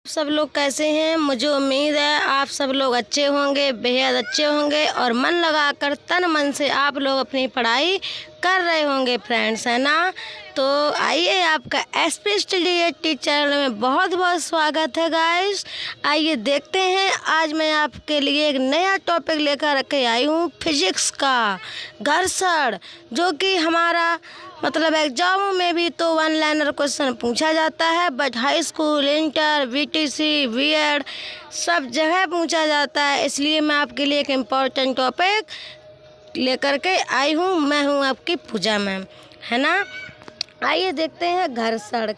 सब लोग कैसे हैं। मुझे उम्मीद है आप सब लोग अच्छे होंगे, बेहद अच्छे होंगे और मन लगाकर तन मन से आप लोग अपनी पढ़ाई कर रहे होंगे फ्रेंड्स, है ना। तो आइए, आपका एसपी स्टडी चैनल में बहुत बहुत स्वागत है गाइस। आइए देखते हैं, आज मैं आपके लिए एक नया टॉपिक लेकर के आई हूँ, फिजिक्स का घर्षण, जो कि हमारा मतलब एग्जामों में भी तो वन लाइनर क्वेश्चन पूछा जाता है, but high school, inter, BTC, BEd सब जगह पूछा जाता है। इसलिए मैं आपके लिए एक इम्पोर्टेंट टॉपिक लेकर के आई हूँ। मैं हूँ आपकी पूजा मैम, है ना। आइए देखते हैं घर्षण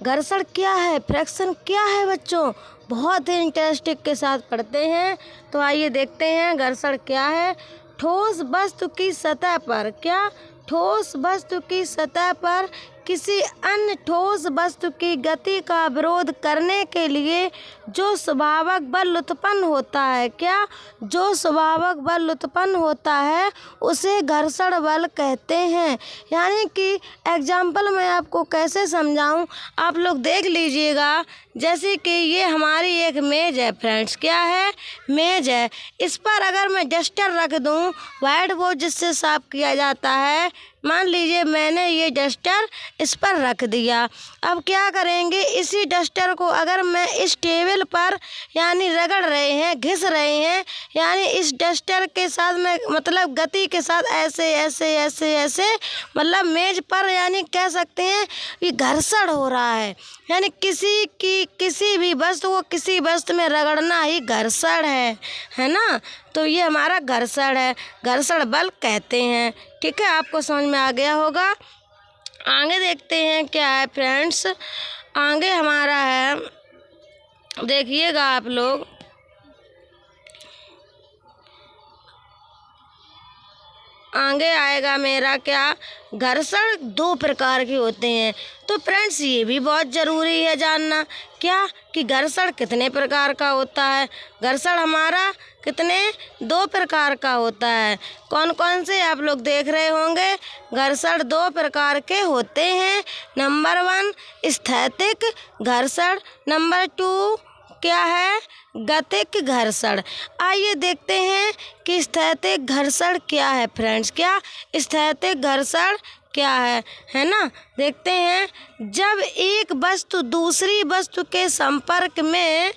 घर्षण क्या है, फ्रैक्शन क्या है बच्चों, बहुत ही इंटरेस्टिंग के साथ पढ़ते हैं। तो आइए देखते हैं घर्षण क्या है। ठोस वस्तु की सतह पर, क्या ठोस वस्तु की सतह पर किसी अन्य ठोस वस्तु की गति का विरोध करने के लिए जो स्वाभाविक बल उत्पन्न होता है, क्या जो स्वाभाविक बल उत्पन्न होता है उसे घर्षण बल कहते हैं। यानी कि एग्जाम्पल मैं आपको कैसे समझाऊं, आप लोग देख लीजिएगा। जैसे कि ये हमारी एक मेज है फ्रेंड्स, क्या है, मेज है। इस पर अगर मैं डस्टर रख दूं, व्हाइट बोर्ड जिससे साफ किया जाता है, मान लीजिए मैंने ये डस्टर इस पर रख दिया। अब क्या करेंगे, इसी डस्टर को अगर मैं इस टेबल पर यानी रगड़ रहे हैं, घिस रहे हैं, यानी इस डस्टर के साथ में मतलब गति के साथ ऐसे ऐसे ऐसे ऐसे मतलब मेज पर यानी कह सकते हैं ये घर्षण हो रहा है। यानी किसी भी वस्तु को किसी वस्तु में रगड़ना ही घर्षण है ना। तो ये हमारा घर्षण है, घर्षण बल कहते हैं। ठीक है, आपको समझ में आ गया होगा। आगे देखते हैं क्या है फ्रेंड्स। आगे हमारा है, देखिएगा आप लोग, आगे आएगा मेरा क्या, घर्षण दो प्रकार के होते हैं। तो फ्रेंड्स ये भी बहुत ज़रूरी है जानना, क्या कि घर्षण कितने प्रकार का होता है। घर्षण हमारा कितने, दो प्रकार का होता है। कौन कौन से आप लोग देख रहे होंगे। घर्षण दो प्रकार के होते हैं। नंबर 1 स्थैतिक घर्षण, नंबर 2 क्या है, गतिक घर्षण। आइए देखते हैं कि स्थैतिक घर्षण क्या है फ्रेंड्स, क्या स्थैतिक घर्षण क्या है ना। देखते हैं, जब एक वस्तु दूसरी वस्तु के संपर्क में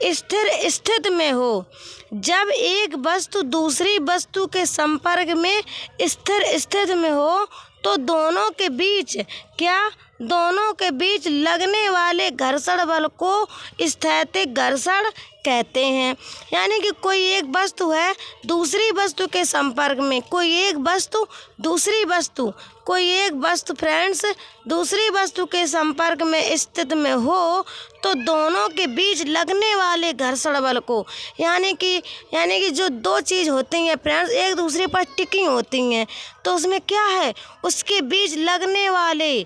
स्थित में हो, जब एक वस्तु दूसरी वस्तु के संपर्क में स्थित में हो तो दोनों के बीच, क्या दोनों के बीच लगने वाले घर्षण बल को स्थैतिक घर्षण कहते हैं। यानी कि कोई एक वस्तु है दूसरी वस्तु के संपर्क में, कोई एक वस्तु फ्रेंड्स दूसरी वस्तु के संपर्क में स्थित में हो तो दोनों के बीच लगने वाले घर्षण बल को, यानी कि जो दो चीज़ होती हैं फ्रेंड्स एक दूसरे पर टिकी होती हैं, तो उसमें क्या है, उसके बीच लगने वाले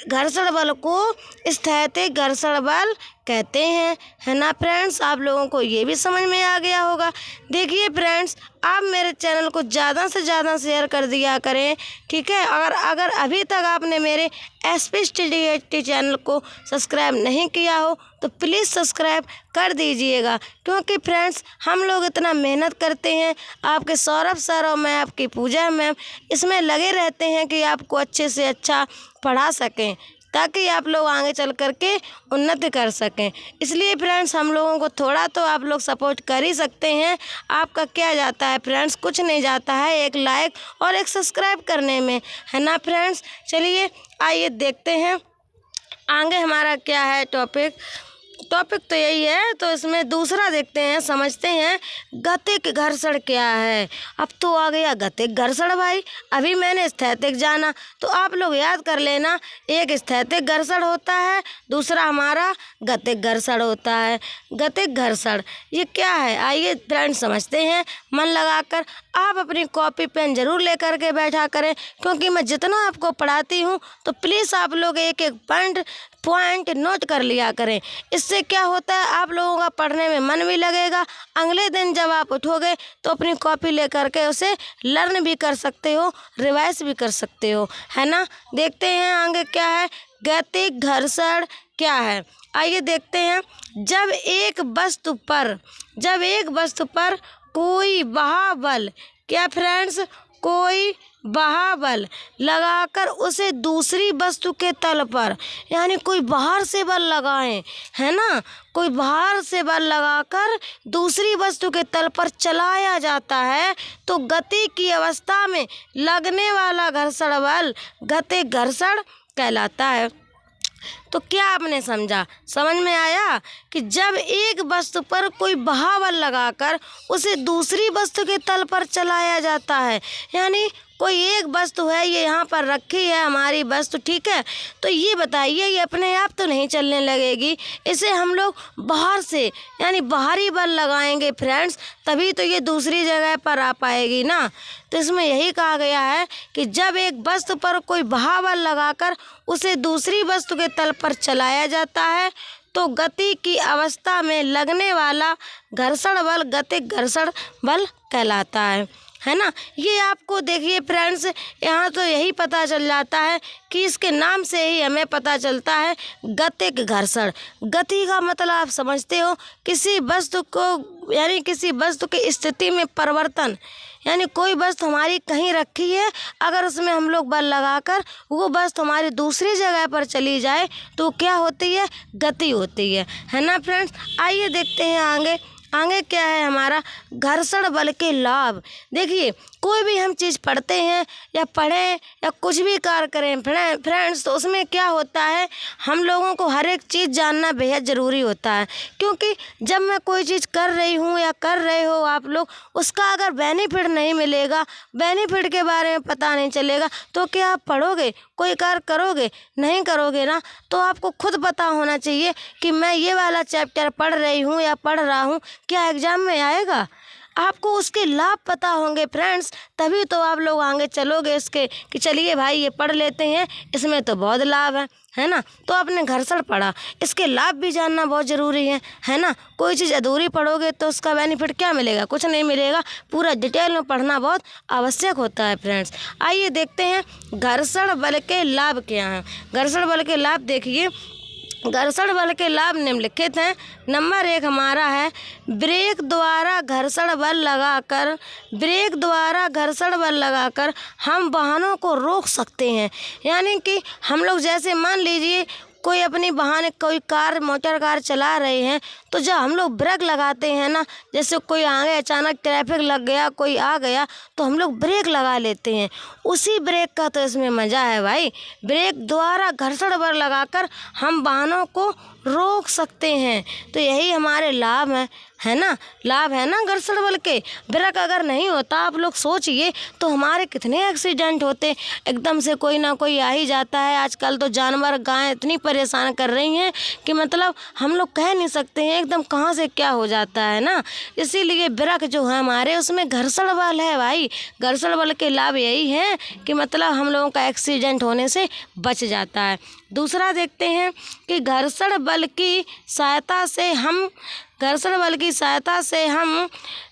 घर्षण बल को स्थैतिक घर्षण बल कहते हैं, है ना फ्रेंड्स। आप लोगों को ये भी समझ में आ गया होगा। देखिए फ्रेंड्स, आप मेरे चैनल को ज़्यादा से ज़्यादा शेयर कर दिया करें, ठीक है। अगर अभी तक आपने मेरे एसपी स्टडी चैनल को सब्सक्राइब नहीं किया हो तो प्लीज़ सब्सक्राइब कर दीजिएगा, क्योंकि फ्रेंड्स हम लोग इतना मेहनत करते हैं, आपके सौरभ सर और मैं आपकी पूजा मैम इसमें लगे रहते हैं कि आपको अच्छे से अच्छा पढ़ा सकें, ताकि आप लोग आगे चल कर के उन्नति कर सकें। इसलिए फ्रेंड्स हम लोगों को थोड़ा तो आप लोग सपोर्ट कर ही सकते हैं। आपका क्या जाता है फ्रेंड्स, कुछ नहीं जाता है, एक लाइक और एक सब्सक्राइब करने में, है ना फ्रेंड्स। चलिए आइए देखते हैं आगे हमारा क्या है टॉपिक तो यही है। तो इसमें दूसरा देखते हैं, समझते हैं गतिक घर्षण क्या है। अब तो आ गया गतिक घर्षण भाई, अभी मैंने स्थैतिक जाना, तो आप लोग याद कर लेना, एक स्थैतिक घर्षण होता है, दूसरा हमारा गतिक घर्षण होता है। गतिक घर्षण ये क्या है, आइए फ्रेंड्स समझते हैं मन लगाकर। आप अपनी कॉपी पेन ज़रूर लेकर के बैठा करें, क्योंकि मैं जितना आपको पढ़ाती हूँ तो प्लीज़ आप लोग एक एक पॉइंट नोट कर लिया करें। इससे क्या होता है, आप लोगों का पढ़ने में मन भी लगेगा। अगले दिन जब आप उठोगे तो अपनी कॉपी लेकर के उसे लर्न भी कर सकते हो, रिवाइज भी कर सकते हो, है ना। देखते हैं आगे क्या है, गतिक घर्षण क्या है, आइए देखते हैं। जब एक वस्तु पर कोई बल, क्या फ्रेंड्स, कोई बल लगाकर उसे दूसरी वस्तु के तल पर, यानी कोई बाहर से बल लगाएं, है ना, कोई बाहर से बल लगाकर दूसरी वस्तु के तल पर चलाया जाता है तो गति की अवस्था में लगने वाला घर्षण बल गति घर्षण कहलाता है। तो क्या आपने समझ में आया कि जब एक वस्तु पर कोई बल लगाकर उसे दूसरी वस्तु के तल पर चलाया जाता है, यानी कोई एक वस्तु है, ये यहाँ पर रखी है हमारी वस्तु, ठीक है, तो ये बताइए ये अपने आप तो नहीं चलने लगेगी, इसे हम लोग बाहर से यानी बाहरी बल लगाएंगे फ्रेंड्स, तभी तो ये दूसरी जगह पर आ पाएगी ना। तो इसमें यही कहा गया है कि जब एक वस्तु पर कोई बल लगाकर उसे दूसरी वस्तु के तल पर चलाया जाता है तो गति की अवस्था में लगने वाला घर्षण बल गति घर्षण बल कहलाता है ना। ये आपको देखिए फ्रेंड्स, यहाँ तो यही पता चल जाता है कि इसके नाम से ही हमें पता चलता है गतिक घर्षण। गति का मतलब आप समझते हो, किसी वस्तु को यानी किसी वस्तु की स्थिति में परिवर्तन, यानी कोई वस्तु हमारी कहीं रखी है, अगर उसमें हम लोग बल लगाकर वो वस्तु हमारी दूसरी जगह पर चली जाए तो क्या होती है, गति होती है ना फ्रेंड्स। आइए देखते हैं आगे क्या है हमारा घर्षण बल के लाभ। देखिए कोई भी हम चीज़ पढ़ते हैं या पढ़ें या कुछ भी कार्य करें फ्रेंड्स, तो उसमें क्या होता है, हम लोगों को हर एक चीज़ जानना बेहद ज़रूरी होता है, क्योंकि जब मैं कोई चीज़ कर रही हूँ या कर रहे हो आप लोग, उसका अगर बेनिफिट नहीं मिलेगा, बेनिफिट के बारे में पता नहीं चलेगा, तो क्या आप पढ़ोगे, कोई कार्य करोगे, नहीं करोगे ना। तो आपको खुद पता होना चाहिए कि मैं ये वाला चैप्टर पढ़ रही हूँ या पढ़ रहा हूँ, क्या एग्ज़ाम में आएगा, आपको उसके लाभ पता होंगे फ्रेंड्स, तभी तो आप लोग आगे चलोगे इसके कि चलिए भाई ये पढ़ लेते हैं, इसमें तो बहुत लाभ है ना। तो आपने घर्षण पढ़ा, इसके लाभ भी जानना बहुत ज़रूरी है ना। कोई चीज़ अधूरी पढ़ोगे तो उसका बेनिफिट क्या मिलेगा, कुछ नहीं मिलेगा, पूरा डिटेल में पढ़ना बहुत आवश्यक होता है फ्रेंड्स। आइए देखते हैं घर्षण बल के लाभ क्या हैं। घर्षण बल के लाभ देखिए, घर्षण बल के लाभ निम्नलिखित हैं। नंबर 1 हमारा है ब्रेक द्वारा घर्षण बल लगाकर हम वाहनों को रोक सकते हैं। यानी कि हम लोग जैसे मान लीजिए कोई अपनी वाहन कोई कार मोटर कार चला रहे हैं, तो जब हम लोग ब्रेक लगाते हैं ना, जैसे कोई आगे अचानक ट्रैफिक लग गया, कोई आ गया, तो हम लोग ब्रेक लगा लेते हैं, उसी ब्रेक का तो इसमें मज़ा है भाई। ब्रेक द्वारा घर्षण बल लगाकर हम वाहनों को रोक सकते हैं, तो यही हमारे लाभ है ना, लाभ है ना घर्षण बल के। ब्रेक अगर नहीं होता, आप लोग सोचिए तो हमारे कितने एक्सीडेंट होते, एकदम से कोई ना कोई आ ही जाता है। आजकल तो जानवर गाय इतनी परेशान कर रही हैं कि मतलब हम लोग कह नहीं सकते हैं एकदम कहाँ से क्या हो जाता है ना। इसीलिए ब्रेक जो है हमारे, उसमें घर्षण बल है भाई। घर्षण बल के लाभ यही हैं कि मतलब हम लोगों का एक्सीडेंट होने से बच जाता है। दूसरा देखते हैं कि घर्षण बल की सहायता से हम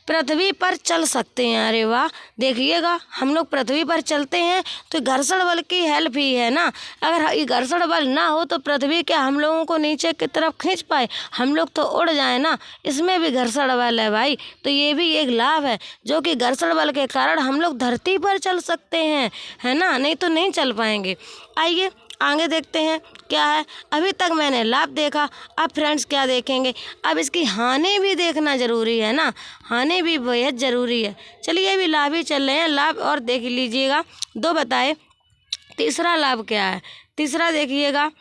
पृथ्वी पर चल सकते हैं। अरे वाह, देखिएगा हम लोग पृथ्वी पर चलते हैं तो घर्षण बल की हेल्प ही है ना। अगर ये घर्षण बल ना हो तो पृथ्वी क्या हम लोगों को नीचे की तरफ खींच पाए, हम लोग तो उड़ जाए ना। इसमें भी घर्षण बल है भाई, तो ये भी एक लाभ है, जो कि घर्षण बल के कारण हम लोग धरती पर चल सकते हैं, है ना, नहीं तो नहीं चल पाएंगे। आइए आगे देखते हैं क्या है। अभी तक मैंने लाभ देखा, अब फ्रेंड्स क्या देखेंगे, अब इसकी हानि भी देखना ज़रूरी है ना, हानि भी बेहद ज़रूरी है। चलिए अभी लाभ ही चल रहे हैं, लाभ और देख लीजिएगा, 2 बताए। तीसरा लाभ क्या है, तीसरा देखिएगा,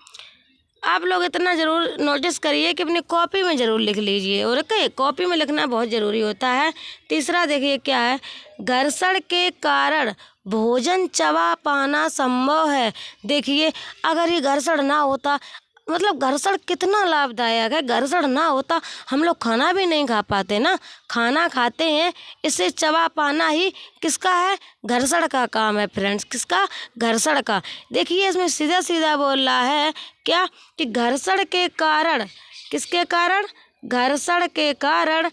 आप लोग इतना ज़रूर नोटिस करिए कि अपनी कॉपी में ज़रूर लिख लीजिए, और कॉपी में लिखना बहुत ज़रूरी होता है। तीसरा देखिए क्या है, घर्षण के कारण भोजन चबा पाना संभव है। देखिए अगर ये घर्षण ना होता, मतलब घर्षण कितना लाभदायक है, घर्षण ना होता हम लोग खाना भी नहीं खा पाते ना। खाना खाते हैं, इसे चबा पाना ही किसका है, घर्षण का काम है फ्रेंड्स, किसका, घर्षण का। देखिए इसमें सीधा सीधा बोल रहा है क्या कि घर्षण के कारण, किसके कारण, घर्षण के कारण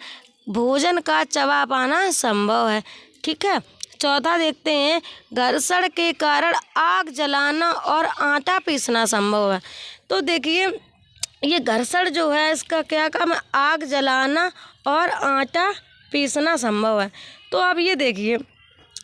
भोजन का चबा पाना संभव है, ठीक है। चौथा देखते हैं, घर्षण के कारण आग जलाना और आटा पीसना संभव है। तो देखिए ये घर्षण जो है इसका क्या काम है, आग जलाना और आटा पीसना संभव है। तो आप ये देखिए,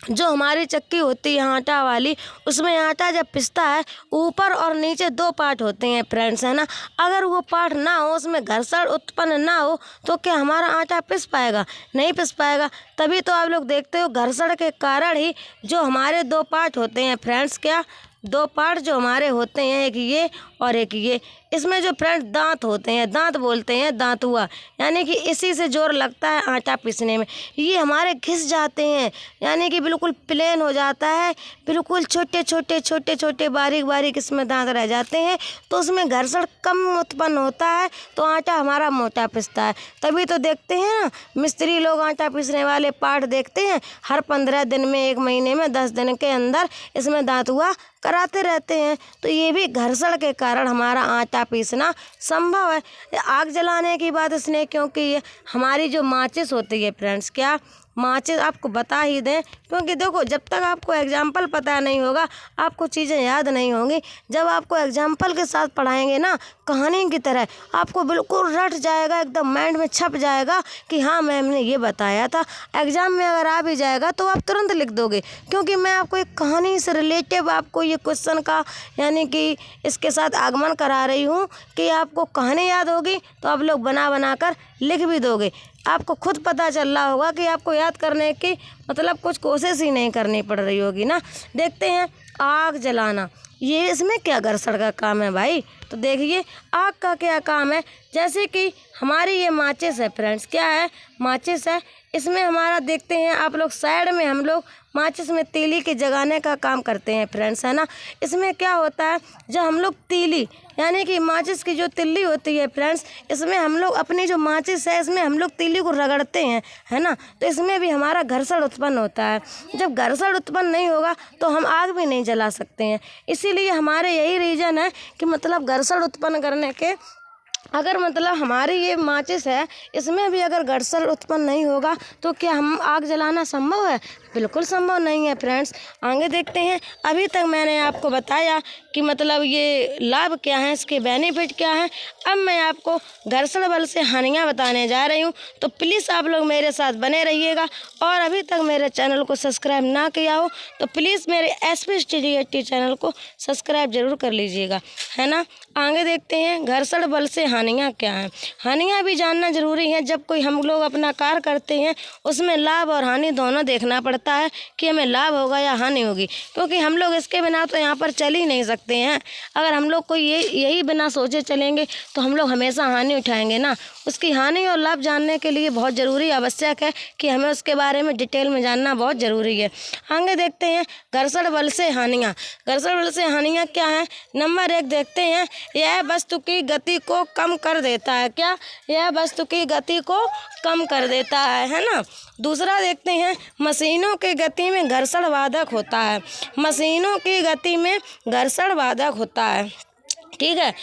जो हमारी चक्की होती है आटा वाली, उसमें आटा जब पिसता है ऊपर और नीचे 2 पार्ट होते हैं फ्रेंड्स, है ना। अगर वो पार्ट ना हो, उसमें घर्षण उत्पन्न ना हो, तो क्या हमारा आटा पिस पाएगा? नहीं पिस पाएगा। तभी तो आप लोग देखते हो घर्षण के कारण ही जो हमारे 2 पार्ट होते हैं फ्रेंड्स, क्या 2 पार्ट जो हमारे होते हैं, एक ये और एक ये, इसमें जो फ्रेंड्स दांत होते हैं, दांत बोलते हैं दांतुआ, यानी कि इसी से जोर लगता है आटा पीसने में। ये हमारे घिस जाते हैं, यानी कि बिल्कुल प्लेन हो जाता है, बिल्कुल छोटे छोटे छोटे छोटे बारीक बारीक इसमें दांत रह जाते हैं। तो उसमें घर्षण कम उत्पन्न होता है, तो आटा हमारा मोटा पिसता है। तभी तो देखते हैं ना, मिस्त्री लोग आटा पीसने वाले पार्ट देखते हैं, हर 15 दिन में, 1 महीने में, 10 दिन के अंदर इसमें दांतुआ कराते रहते हैं। तो ये भी घर्षण के कारण हमारा आटा पीसना संभव है। आग जलाने की बात इसने क्यों की है, हमारी जो माचिस होती है फ्रेंड्स, क्या माचिस आपको बता ही दें, क्योंकि देखो जब तक आपको एग्जाम्पल पता नहीं होगा आपको चीज़ें याद नहीं होंगी। जब आपको एग्जाम्पल के साथ पढ़ाएंगे ना, कहानी की तरह, आपको बिल्कुल रट जाएगा, एकदम माइंड में छप जाएगा कि हाँ मैम ने ये बताया था। एग्जाम में अगर आ भी जाएगा तो आप तुरंत लिख दोगे, क्योंकि मैं आपको एक कहानी से रिलेटिव आपको ये क्वेश्चन का यानी कि इसके साथ आगमन करा रही हूँ कि आपको कहानी याद होगी तो आप लोग बना बना कर लिख भी दोगे। आपको खुद पता चल रहा होगा कि आपको याद करने की मतलब कुछ कोशिश ही नहीं करनी पड़ रही होगी ना। देखते हैं आग जलाना, ये इसमें क्या घर्षण का काम है भाई? तो देखिए आग का क्या काम है। जैसे कि हमारी ये माचिस है फ्रेंड्स, क्या है, माचिस है। इसमें हमारा देखते हैं आप लोग साइड में, हम लोग माचिस में तीली के जगाने का काम करते हैं फ्रेंड्स, है ना। इसमें क्या होता है, जब हम लोग तीली यानी कि माचिस की जो तिल्ली होती है फ्रेंड्स, इसमें हम लोग अपनी जो माचिस है इसमें हम लोग तीली को रगड़ते हैं, है ना। तो इसमें भी हमारा घर्षण उत्पन्न होता है। जब घर्षण उत्पन्न नहीं होगा तो हम आग भी नहीं जला सकते हैं। इसीलिए हमारे यही रीज़न है कि मतलब घर्षण उत्पन्न करने के, अगर मतलब हमारी ये माचिस है इसमें भी अगर घर्षण उत्पन्न नहीं होगा तो क्या हम आग जलाना संभव है? बिल्कुल संभव नहीं है फ्रेंड्स। आगे देखते हैं। अभी तक मैंने आपको बताया कि मतलब ये लाभ क्या है, इसके बेनिफिट क्या हैं। अब मैं आपको घर्षण बल से हानियाँ बताने जा रही हूँ, तो प्लीज़ आप लोग मेरे साथ बने रहिएगा। और अभी तक मेरे चैनल को सब्सक्राइब ना किया हो तो प्लीज़ मेरे SP Study 80 चैनल को सब्सक्राइब जरूर कर लीजिएगा, है ना। आगे देखते हैं घर्षण बल से हानियाँ क्या हैं। हानियाँ भी जानना जरूरी है। जब कोई हम लोग अपना कार्य करते हैं उसमें लाभ और हानि दोनों देखना पड़ता है कि हमें लाभ होगा या हानि होगी, क्योंकि हम लोग इसके बिना तो यहाँ पर चल ही नहीं सकते हैं। अगर हम लोग कोई यही बिना सोचे चलेंगे तो हम लोग हमेशा हानि उठाएंगे ना। उसकी हानि और लाभ जानने के लिए बहुत ज़रूरी आवश्यक है कि हमें उसके बारे में डिटेल में जानना बहुत ज़रूरी है। आगे देखते हैं घर्षण बल से हानियाँ। घर्षण बल से हानियाँ क्या हैं। नंबर 1 देखते हैं, यह वस्तु की गति को कम कर देता है। क्या, यह वस्तु की गति को कम कर देता है ना। दूसरा देखते हैं, मशीनों की गति में घर्षण बाधक होता है। मशीनों की गति में घर्षण बाधक होता है, ठीक है।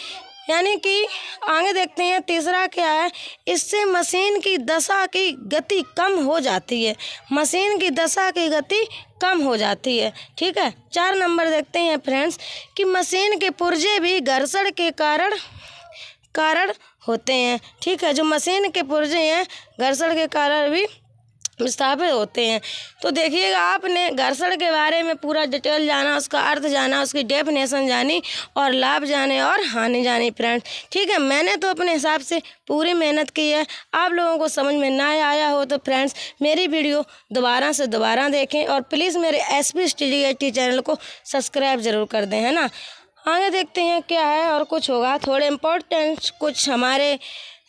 यानी कि आगे देखते हैं तीसरा क्या है, इससे मशीन की दशा की गति कम हो जाती है। मशीन की दशा की गति कम हो जाती है, ठीक है। 4 नंबर देखते हैं फ्रेंड्स कि मशीन के पुर्जे भी घर्षण के कारण होते हैं, ठीक है। जो मशीन के पुर्जे हैं घर्षण के कारण भी विस्थापित होते हैं। तो देखिएगा आपने घर्षण के बारे में पूरा डिटेल जाना, उसका अर्थ जाना, उसकी डेफिनेशन जानी और लाभ जाने और हानि जानी फ्रेंड्स, ठीक है। मैंने तो अपने हिसाब से पूरी मेहनत की है। आप लोगों को समझ में ना आया हो तो फ्रेंड्स मेरी वीडियो दोबारा से दोबारा देखें और प्लीज़ मेरे SP Study 80 चैनल को सब्सक्राइब ज़रूर कर दें, है ना। आगे देखते हैं क्या है और कुछ होगा। थोड़े इम्पोर्टेंट कुछ हमारे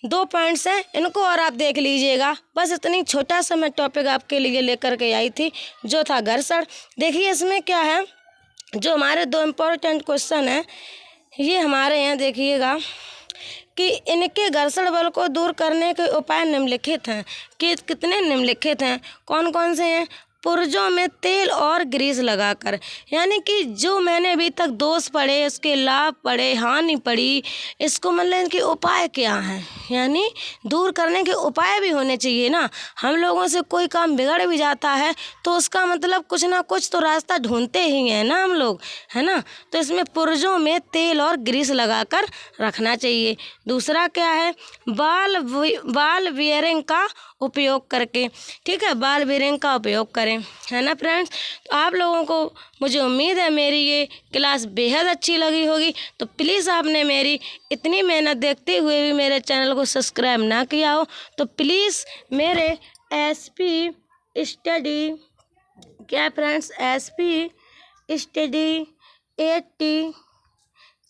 2 पॉइंट्स हैं, इनको और आप देख लीजिएगा। बस इतनी छोटा सा मैं टॉपिक आपके लिए लेकर के आई थी, जो था घर्षण। देखिए इसमें क्या है, जो हमारे 2 इम्पोर्टेंट क्वेश्चन हैं ये हमारे यहाँ देखिएगा कि इनके घर्षण बल को दूर करने के उपाय निम्नलिखित हैं। कि कितने निम्नलिखित हैं, कौन कौन से हैं। पुर्जों में तेल और ग्रीस लगाकर। यानी कि जो मैंने अभी तक दोष पढ़े, उसके लाभ पढ़े, हानि पढ़ी, इसको मतलब इनके उपाय क्या हैं, यानी दूर करने के उपाय भी होने चाहिए ना। हम लोगों से कोई काम बिगड़ भी जाता है तो उसका मतलब कुछ ना कुछ तो रास्ता ढूंढते ही हैं ना हम लोग, है ना। तो इसमें पुर्जों में तेल और ग्रीस लगाकर रखना चाहिए। दूसरा क्या है, बाल बियरिंग का उपयोग करके, ठीक है, बाल बियरिंग का उपयोग करें, है ना फ्रेंड्स। तो आप लोगों को, मुझे उम्मीद है मेरी ये क्लास बेहद अच्छी लगी होगी। तो प्लीज़ आपने मेरी इतनी मेहनत देखते हुए भी मेरे चैनल को सब्सक्राइब ना किया हो तो प्लीज़ मेरे SP स्टडी, क्या फ्रेंड्स, SP स्टडी 80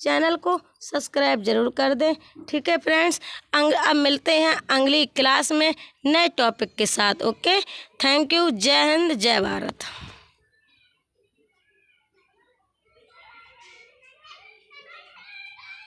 चैनल को सब्सक्राइब ज़रूर कर दें, ठीक है फ्रेंड्स। अब मिलते हैं अगली क्लास में नए टॉपिक के साथ। Okay, thank you. जय हिंद, जय भारत।